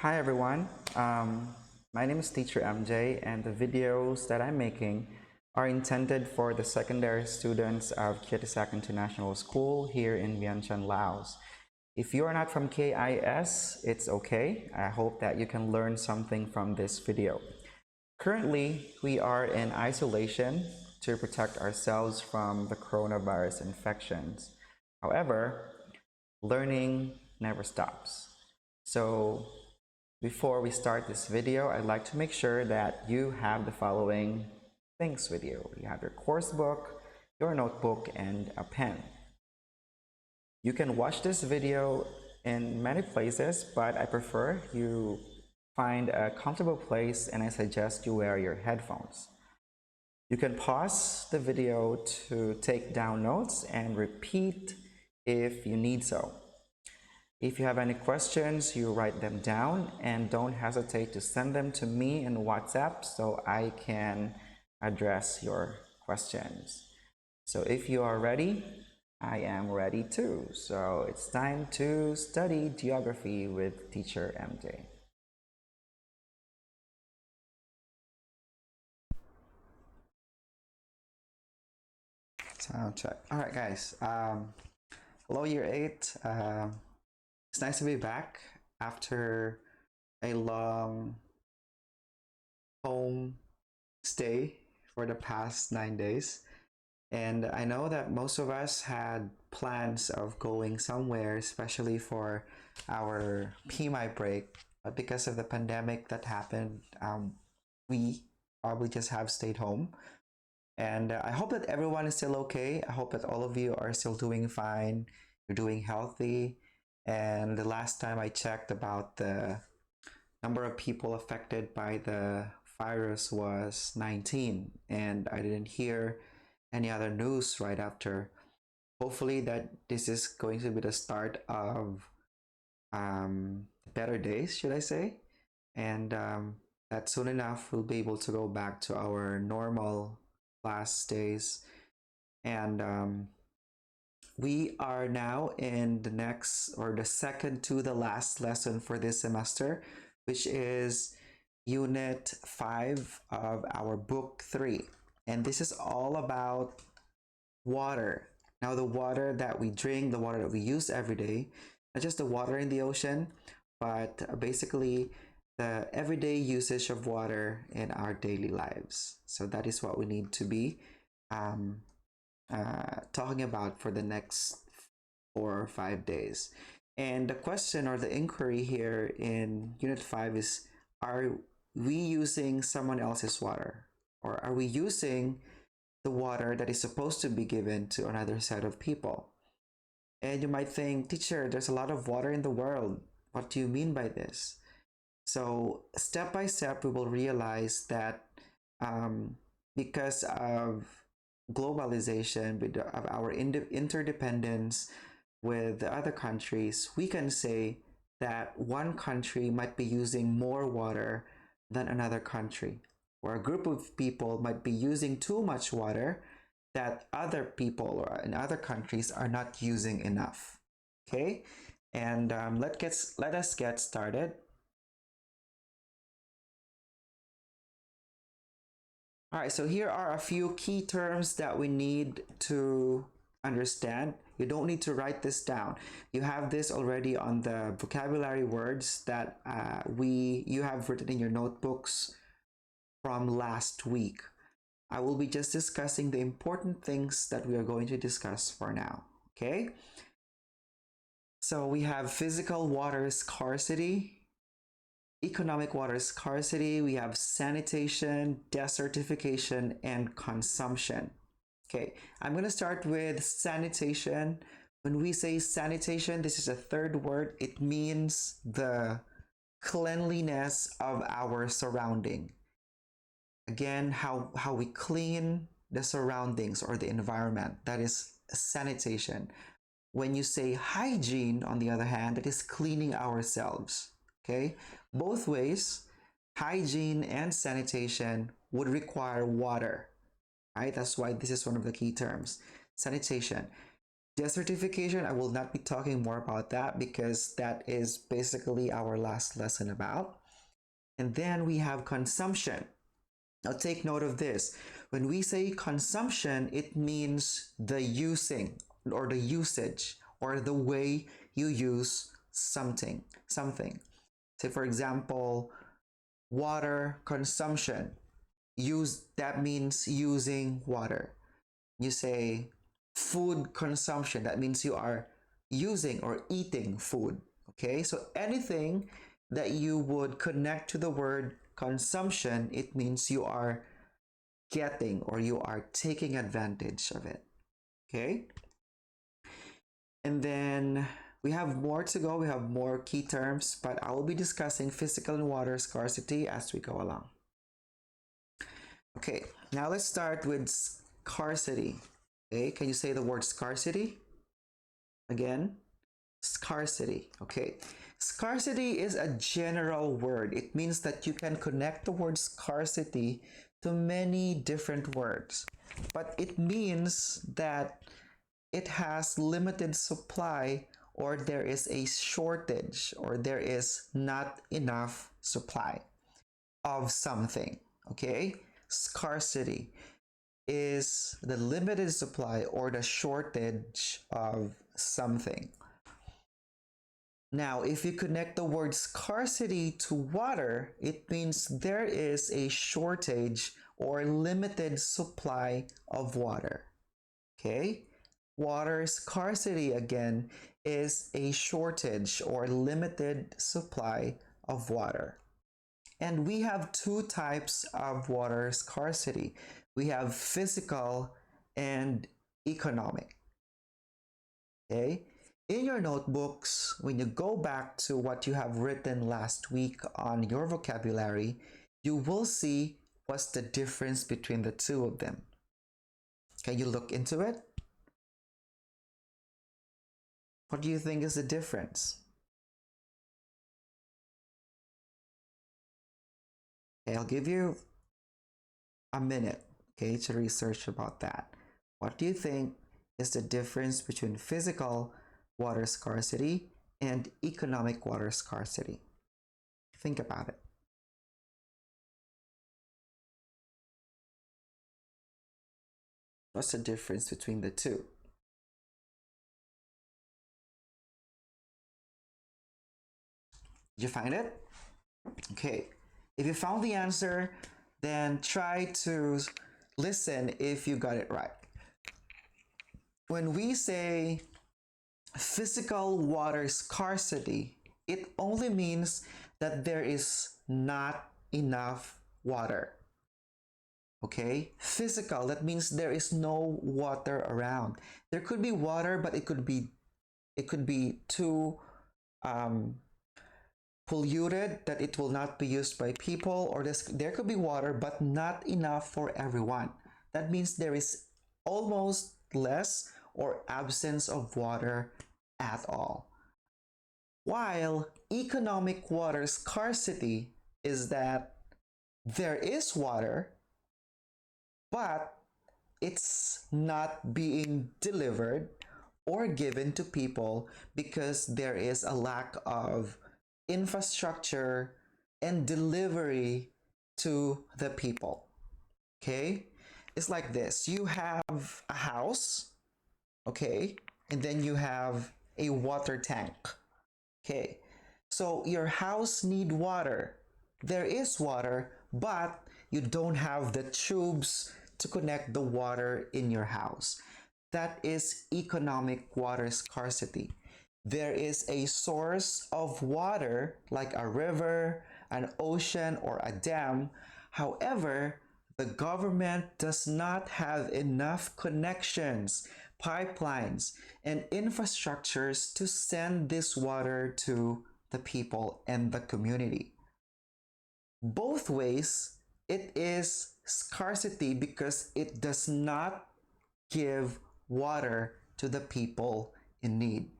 Hi everyone, my name is Teacher MJ and the videos that I'm making are intended for the secondary students of KIS International School here in Vientiane, Laos. If you are not from KIS, it's okay. I hope that you can learn something from this video. Currently, we are in isolation to protect ourselves from the coronavirus infections. However, learning never stops. So before we start this video, I'd like to make sure that you have the following things with you. You have your course book, your notebook, and a pen. You can watch this video in many places, but I prefer you find a comfortable place and I suggest you wear your headphones. You can pause the video to take down notes and repeat if you need so. If you have any questions, you write them down and don't hesitate to send them to me in WhatsApp so I can address your questions. So if you are ready, I am ready too. So it's time to study geography with Teacher MJ. Sound check. All right, guys. Hello, year 8. It's nice to be back after a long home stay for the past 9 days. And I know that most of us had plans of going somewhere, especially for our PMI break. But because of the pandemic that happened, we probably just have stayed home. And I hope that everyone is still okay. I hope that all of you are still doing fine. You're doing healthy. And the last time I checked about the number of people affected by the virus was 19, and I didn't hear any other news right after. Hopefully that this is going to be the start of better days, should I say, and that soon enough we'll be able to go back to our normal class days. And we are now in the next, or the second to the last lesson for this semester, which is Unit 5 of our Book 3. And this is all about water. Now, the water that we drink, the water that we use every day, not just the water in the ocean, but basically the everyday usage of water in our daily lives. So that is what we need to be um, talking about for the next 4 or 5 days. And the question or the inquiry here in Unit 5 is, are we using someone else's water? Or are we using the water that is supposed to be given to another set of people? And you might think, teacher, there's a lot of water in the world. What do you mean by this? So step by step, we will realize that because of globalization, of our interdependence with the other countries, we can say that one country might be using more water than another country, or a group of people might be using too much water that other people or in other countries are not using enough. Okay, and let us get started. All right, so here are a few key terms that we need to understand. You don't need to write this down. You have this already on the vocabulary words that you have written in your notebooks from last week. I will be just discussing the important things that we are going to discuss for now, okay? So we have physical water scarcity, economic water scarcity, we have sanitation, desertification, and consumption. Okay, I'm going to start with sanitation. When we say sanitation, this is a third word. It means the cleanliness of our surrounding. Again, how we clean the surroundings or the environment. That is sanitation. When you say hygiene, on the other hand, that is cleaning ourselves. Okay, both ways, hygiene and sanitation would require water, right? That's why this is one of the key terms, sanitation. Desertification, I will not be talking more about that because that is basically our last lesson about. And then we have consumption. Now take note of this. When we say consumption, it means the using or the usage or the way you use something. Say for example, water consumption. Use that means using water. You say food consumption, that means you are using or eating food. Okay, so anything that you would connect to the word consumption, it means you are getting or you are taking advantage of it. Okay, and then we have more to go. We have more key terms, but I will be discussing physical and water scarcity as we go along. Okay, now let's start with scarcity. Okay, can you say the word scarcity again? Scarcity. Okay, scarcity is a general word. It means that you can connect the word scarcity to many different words, but it means that it has limited supply, or there is a shortage, or there is not enough supply of something. Okay, scarcity is the limited supply or the shortage of something. Now, if you connect the word scarcity to water, it means there is a shortage or limited supply of water. Okay? Water scarcity again is a shortage or limited supply of water. And we have two types of water scarcity. We have physical and economic. Okay? In your notebooks, when you go back to what you have written last week on your vocabulary, you will see what's the difference between the two of them. Can you look into it? What do you think is the difference? Okay, I'll give you a minute, okay, to research about that. What do you think is the difference between physical water scarcity and economic water scarcity? Think about it. What's the difference between the two? Did you find it? Okay. If you found the answer, then try to listen if you got it right. When we say physical water scarcity, it only means that there is not enough water. Okay, physical, that means there is no water around. There could be water, but it could be too polluted that it will not be used by people, or there could be water but not enough for everyone. That means there is almost less or absence of water at all. While economic water scarcity is that there is water, but it's not being delivered or given to people because there is a lack of infrastructure and delivery to the people. Okay? It's like this. You have a house, okay? And then you have a water tank. Okay. So your house need water. There is water, but you don't have the tubes to connect the water in your house. That is economic water scarcity. There is a source of water like a river, an ocean, or a dam. However, the government does not have enough connections, pipelines, and infrastructures to send this water to the people and the community. Both ways, it is scarcity because it does not give water to the people in need.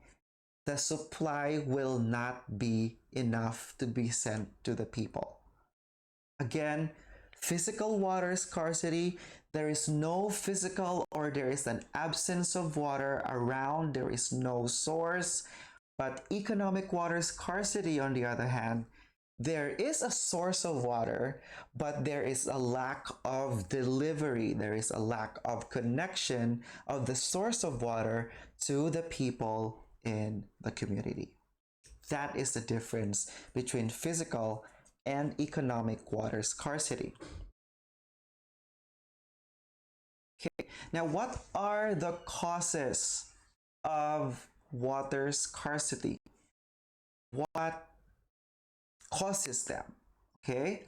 The supply will not be enough to be sent to the people. Again, physical water scarcity, there is no physical or there is an absence of water around, there is no source. But economic water scarcity, on the other hand, there is a source of water, but there is a lack of delivery. There is a lack of connection of the source of water to the people in the community. That is the difference between physical and economic water scarcity. Okay, now what are the causes of water scarcity? What causes them? Okay,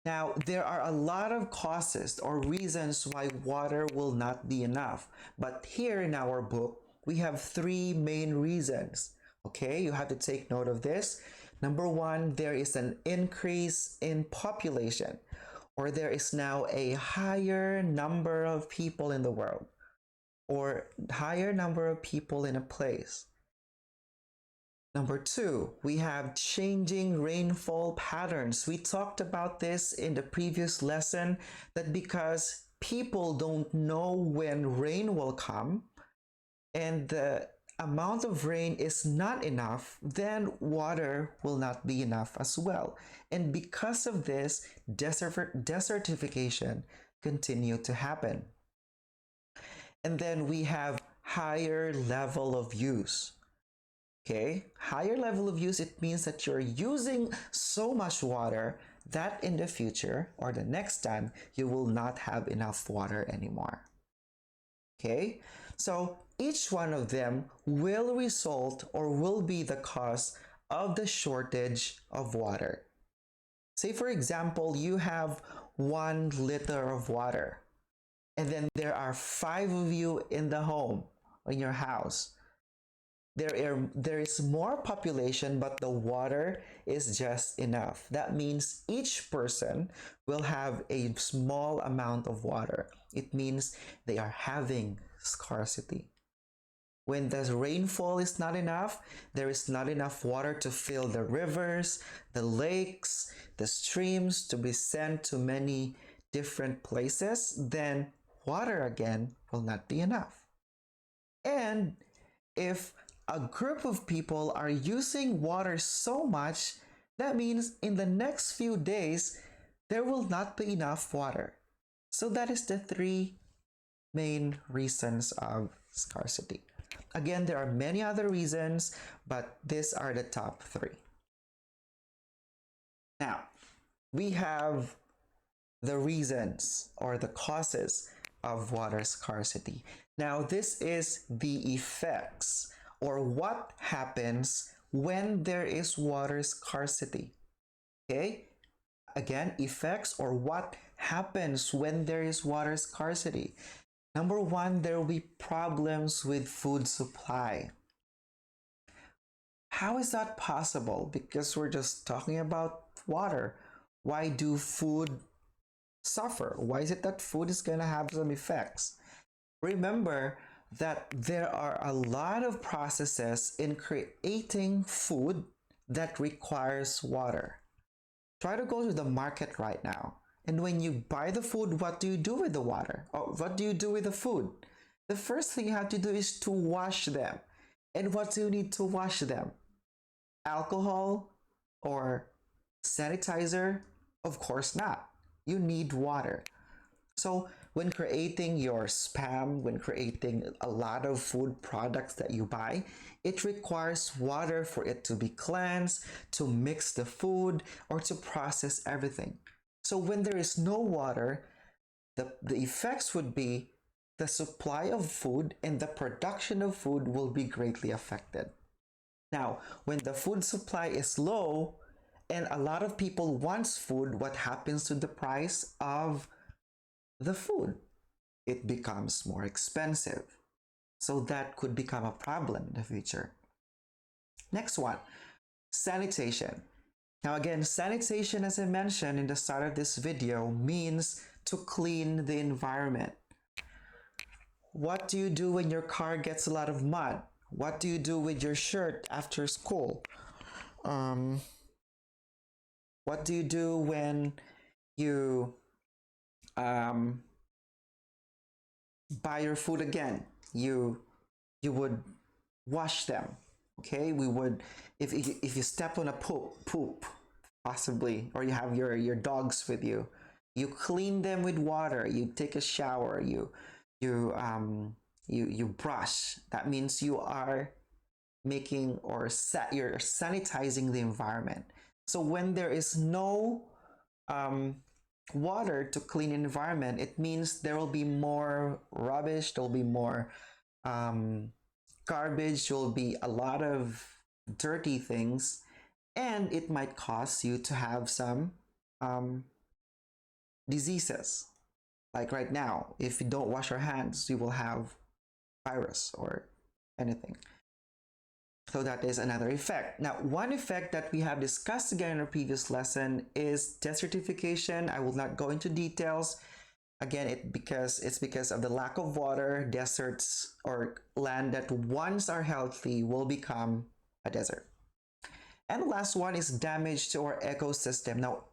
now there are a lot of causes or reasons why water will not be enough, but here in our book we have three main reasons. Okay, you have to take note of this. Number one, there is an increase in population, or there is now a higher number of people in the world, or higher number of people in a place. Number two, we have changing rainfall patterns. We talked about this in the previous lesson, that because people don't know when rain will come and the amount of rain is not enough, then water will not be enough as well. And because of this, desertification continue to happen. And then we have higher level of use. Okay, higher level of use, it means that you're using so much water that in the future or the next time you will not have enough water anymore. Okay, so each one of them will result or will be the cause of the shortage of water. Say for example, you have 1 liter of water, and then there are 5 of you in the home, in your house. There is more population, but the water is just enough. That means each person will have a small amount of water. It means they are having scarcity. When the rainfall is not enough, there is not enough water to fill the rivers, the lakes, the streams, to be sent to many different places, then water again will not be enough. And if a group of people are using water so much, that means in the next few days, there will not be enough water. So that is the three main reasons of scarcity. Again, there are many other reasons, but these are the top three. Now, we have the reasons or the causes of water scarcity. Now, this is the effects or what happens when there is water scarcity. Okay? Again, effects or what happens when there is water scarcity. Number one, there will be problems with food supply. How is that possible? Because we're just talking about water. Why do food suffer? Why is it that food is going to have some effects? Remember that there are a lot of processes in creating food that requires water. Try to go to the market right now, and when you buy the food, what do you do with the water? Or what do you do with the food? The first thing you have to do is to wash them. And what do you need to wash them? Alcohol or sanitizer? Of course not. You need water. So when creating your spam, when creating a lot of food products that you buy, it requires water for it to be cleansed, to mix the food, or to process everything. So when there is no water, the effects would be the supply of food and the production of food will be greatly affected. Now, when the food supply is low and a lot of people wants food, what happens to the price of the food? It becomes more expensive. So that could become a problem in the future. Next one, sanitation. Now again, sanitation, as I mentioned in the start of this video, means to clean the environment. What do you do when your car gets a lot of mud? What do you do with your shirt after school? What do you do when you buy your food again, you would wash them. Okay, we would, if you step on a poop possibly, or you have your dogs with you, you clean them with water, you take a shower, you you brush. That means you are making or you're sanitizing the environment. So when there is no um, water to clean environment, it means there will be more rubbish, there will be more um, garbage, there will be a lot of dirty things, and it might cause you to have some um, diseases. Like right now, if you don't wash your hands, you will have virus or anything. So that is another effect. Now, one effect that we have discussed again in our previous lesson is desertification. I will not go into details. Again, it's because of the lack of water, deserts or land that once are healthy will become a desert. And the last one is damage to our ecosystem. Now,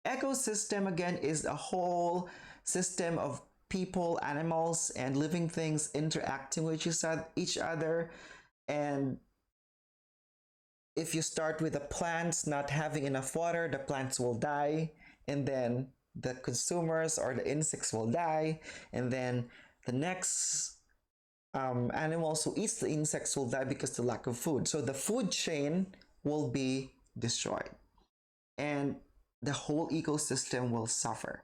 ecosystem again is a whole system of people, animals, and living things interacting with each other. And if you start with the plants not having enough water, the plants will die, and then the consumers or the insects will die, and then the next animals who eats the insects will die because of the lack of food. So the food chain will be destroyed, and the whole ecosystem will suffer.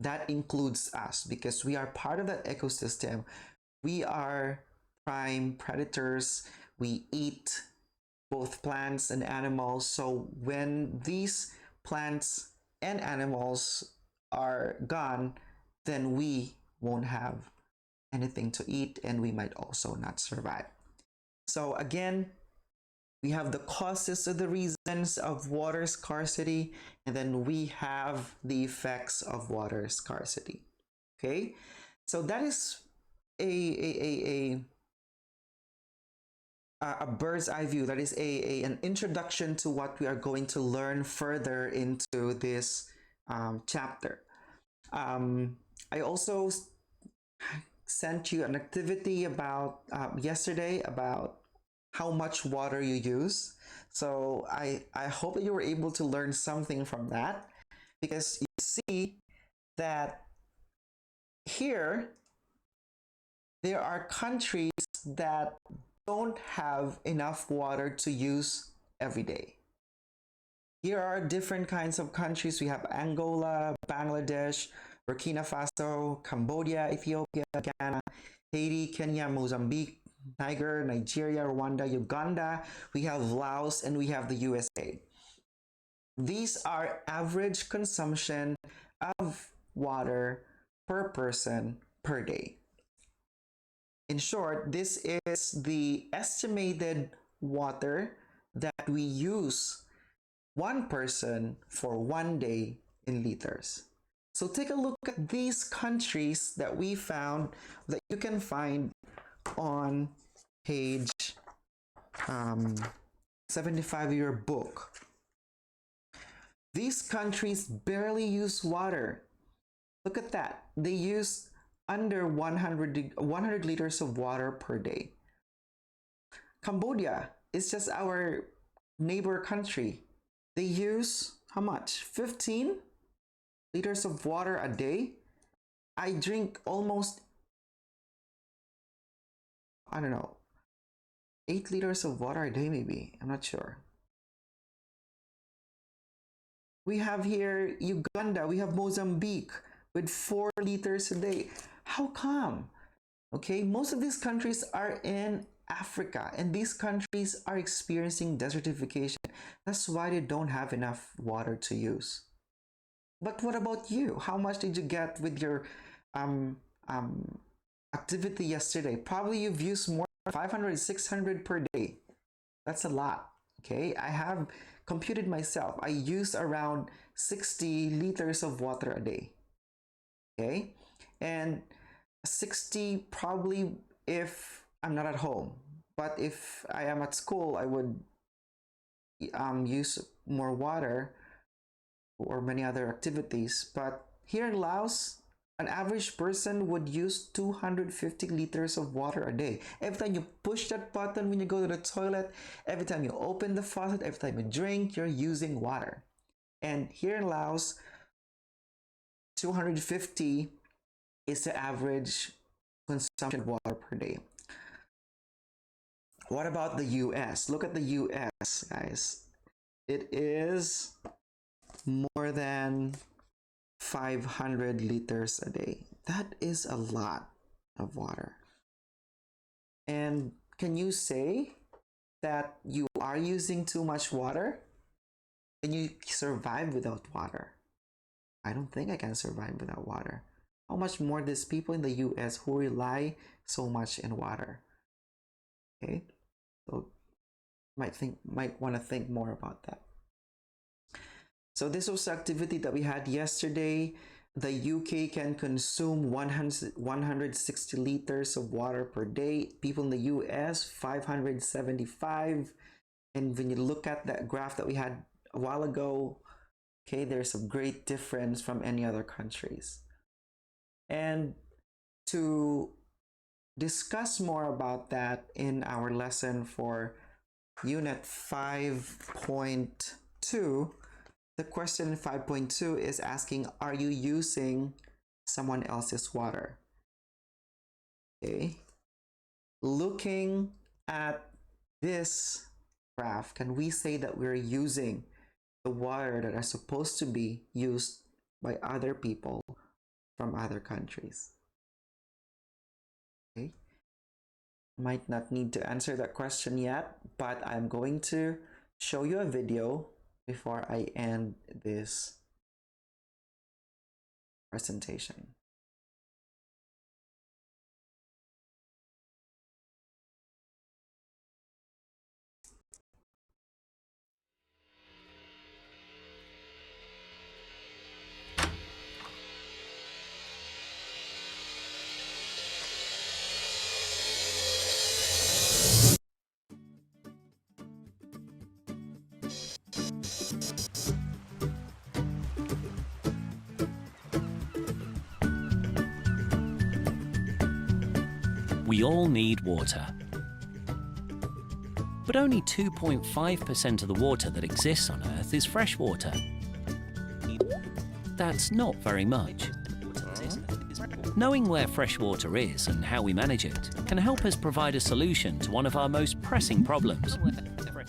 That includes us because we are part of that ecosystem. We are prime predators. We eat both plants and animals. So when these plants and animals are gone, then we won't have anything to eat and we might also not survive. So again, we have the causes of the reasons of water scarcity, and then we have the effects of water scarcity. Okay, so that is a bird's eye view. That is an introduction to what we are going to learn further into this chapter. I also sent you an activity about yesterday about how much water you use. So I hope that you were able to learn something from that, because you see that here there are countries that don't have enough water to use every day. Here are different kinds of countries. We have Angola, Bangladesh, Burkina Faso, Cambodia, Ethiopia, Ghana, Haiti, Kenya, Mozambique, Niger, Nigeria, Rwanda, Uganda. We have Laos, and we have the USA. These are average consumption of water per person per day. In short, this is the estimated water that we use one person for one day in liters. So take a look at these countries that we found, that you can find on page 75 of your book. These countries barely use water. Look at that. They use under 100 liters of water per day. Cambodia is just our neighbor country. They use how much? 15 liters of water a day. I drink almost, I don't know, 8 liters of water a day maybe. I'm not sure. We have here Uganda, we have Mozambique with 4 liters a day. How come? Okay, most of these countries are in Africa, and these countries are experiencing desertification. That's why they don't have enough water to use. But what about you? How much did you get with your activity yesterday? Probably you've used more, 500, 600 per day. That's a lot. Okay, I have computed myself. I use around 60 liters of water a day. Okay, and 60 probably if I'm not at home, but if I am at school, I would use more water or many other activities. But here in Laos, An average person would use 250 liters of water a day. Every time you push that button when you go to the toilet, every time you open the faucet, every time you drink, you're using water. And here in Laos, 250 is the average consumption of water per day. What about the US? Look at the US, guys. It is more than 500 liters a day. That is a lot of water. And can you say that you are using too much water? Can you survive without water? I don't think I can survive without water. How much more these people in the US who rely so much in water? Okay, so might want to think more about that. So this was the activity that we had yesterday. The UK can consume 160 liters of water per day. People in the US, 575. And when you look at that graph that we had a while ago, okay, there's a great difference from any other countries. And to discuss more about that in our lesson for Unit 5.2, the question in 5.2 is asking, are you using someone else's water? Okay. Looking at this graph, can we say that we're using the water that are supposed to be used by other people from other countries? Okay. Might not need to answer that question yet, but I'm going to show you a video before I end this presentation. We all need water. But only 2.5% of the water that exists on Earth is fresh water. That's not very much. Knowing where fresh water is and how we manage it can help us provide a solution to one of our most pressing problems,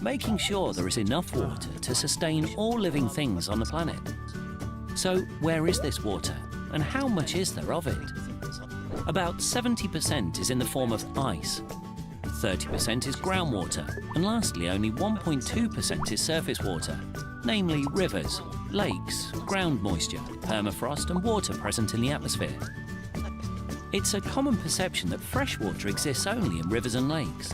making sure there is enough water to sustain all living things on the planet. So, where is this water, and how much is there of it? About 70% is in the form of ice, 30% is groundwater, and lastly only 1.2% is surface water, namely rivers, lakes, ground moisture, permafrost and water present in the atmosphere. It's a common perception that fresh water exists only in rivers and lakes,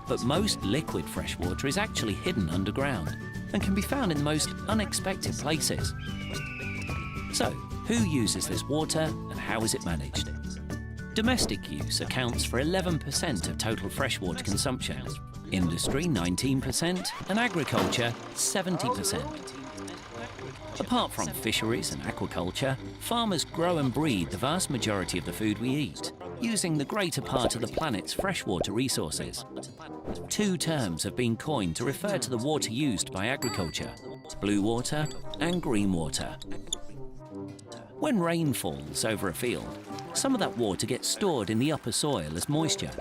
but most liquid fresh water is actually hidden underground and can be found in the most unexpected places. So, who uses this water and how is it managed? Domestic use accounts for 11% of total freshwater consumption, industry 19%, and agriculture 70%. Apart from fisheries and aquaculture, farmers grow and breed the vast majority of the food we eat, using the greater part of the planet's freshwater resources. Two terms have been coined to refer to the water used by agriculture: blue water and green water. When rain falls over a field, some of that water gets stored in the upper soil as moisture.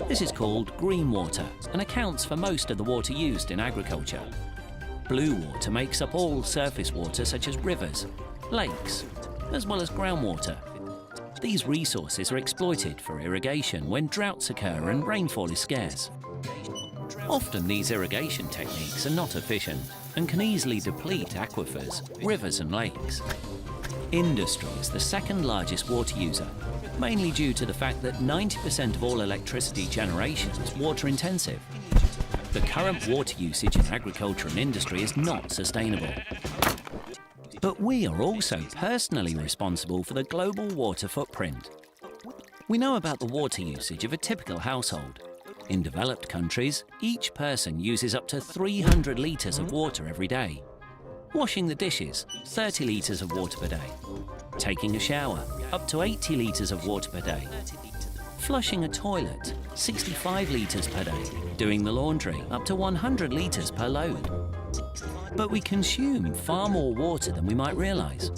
This is called green water and accounts for most of the water used in agriculture. Blue water makes up all surface water such as rivers, lakes, as well as groundwater. These resources are exploited for irrigation when droughts occur and rainfall is scarce. Often these irrigation techniques are not efficient and can easily deplete aquifers, rivers and lakes. Industry is the second largest water user, mainly due to the fact that 90% of all electricity generation is water intensive. The current water usage in agriculture and industry is not sustainable. But we are also personally responsible for the global water footprint. We know about the water usage of a typical household. In developed countries, each person uses up to 300 litres of water every day. Washing the dishes, 30 litres of water per day. taking a shower, up to 80 litres of water per day. Flushing a toilet, 65 litres per day. Doing the laundry, up to 100 litres per load. But we consume far more water than we might realise.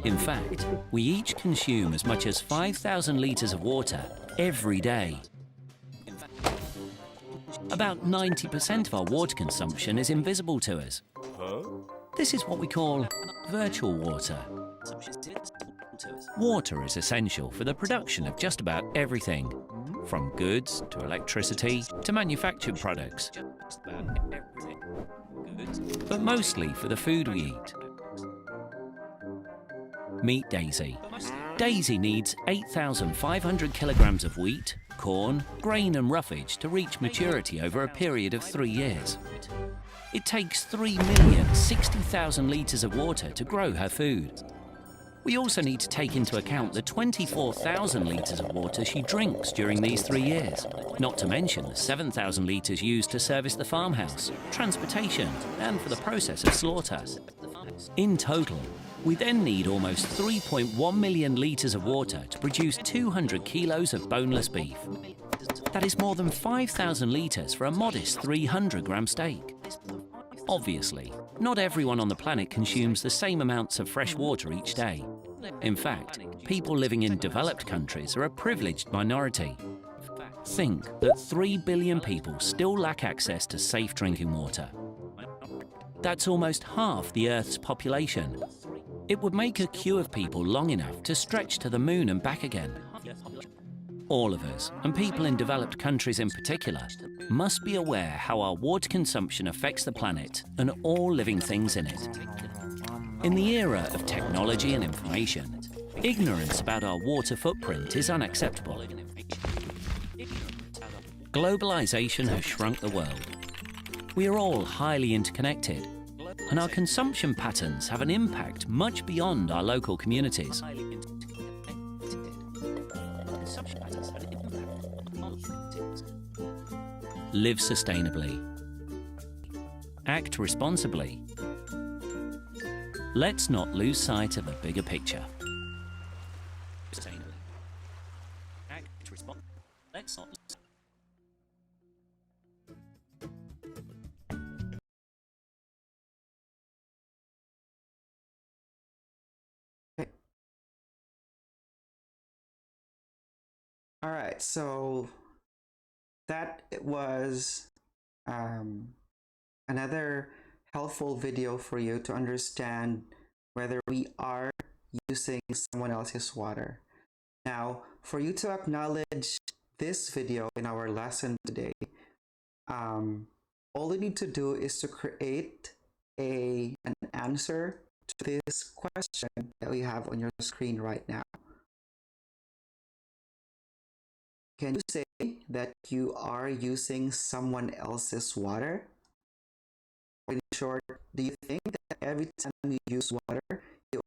In fact, we each consume as much as 5,000 litres of water every day. About 90% of our water consumption is invisible to us. This is what we call virtual water. Water is essential for the production of just about everything, from goods to electricity to manufactured products, but mostly for the food we eat. Meet Daisy. Daisy needs 8,500 kilograms of wheat, corn, grain and roughage to reach maturity over a period of 3 years. It takes 3,060,000 litres of water to grow her food. We also need to take into account the 24,000 litres of water she drinks during these 3 years, not to mention the 7,000 litres used to service the farmhouse, transportation, and for the process of slaughter. In total, we then need almost 3.1 million litres of water to produce 200 kilos of boneless beef. That is more than 5,000 litres for a modest 300-gram steak. Obviously, not everyone on the planet consumes the same amounts of fresh water each day. In fact, people living in developed countries are a privileged minority. Think that 3 billion people still lack access to safe drinking water. That's almost half the Earth's population. It would make a queue of people long enough to stretch to the moon and back again. All of us, and people in developed countries in particular, must be aware how our water consumption affects the planet and all living things in it. In the era of technology and information, ignorance about our water footprint is unacceptable. Globalization has shrunk the world. We are all highly interconnected, and our consumption patterns have an impact much beyond our local communities. Live sustainably. Act responsibly. Let's not lose sight of the bigger picture. Let's not lose. All right, so that was another helpful video for you to understand whether we are using someone else's water. Now, for you to acknowledge this video in our lesson today, all you need to do is to create an answer to this question that we have on your screen right now. Can you say that you are using someone else's water? In short, do you think that every time you use water,